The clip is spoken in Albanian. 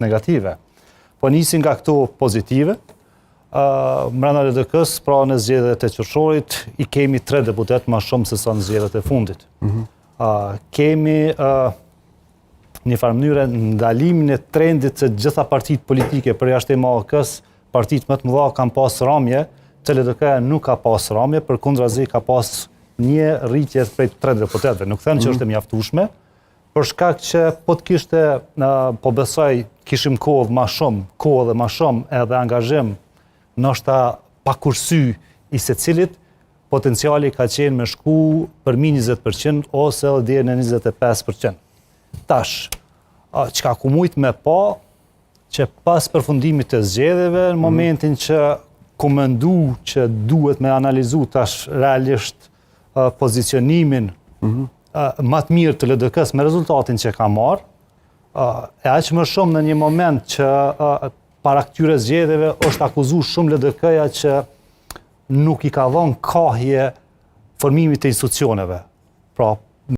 negative. Po nisin nga këto pozitive, mbrana LDK-s, pra në zgjedhjet e qershorit, i kemi 3 deputet më shumë se sa në zgjedhjet e fundit. Kemi një farë mënyrë ndalimin e trendit se gjitha partitë politike përjashtë EMAK-s, partitë më të mëdha kanë pas ramje, që LDK-ja nuk ka pas ramje, përkundrazi ka pas një rritje prej 3 deputetëve. Nuk them që është e mjaftueshme, për shkak që po të kishte, po besoj, kishim kohë dhe më shumë edhe angazhim, ndoshta pa kursy i secilit, potenciali ka qenë me shku për mi 20% ose edhe deri në 25%. Tash, çka ku mujt me pa, që pas përfundimit të zgjedhjeve, në momentin që ku mendu që duhet me analizu tash realisht pozicionimin më të mirë të LDK-s me rezultatin që ka marrë, e aq më shumë në një moment që para këtyre zgjedhjeve është akuzuar shumë LDK-ja që nuk i ka dhënë kohje formimit të institucioneve. Pra,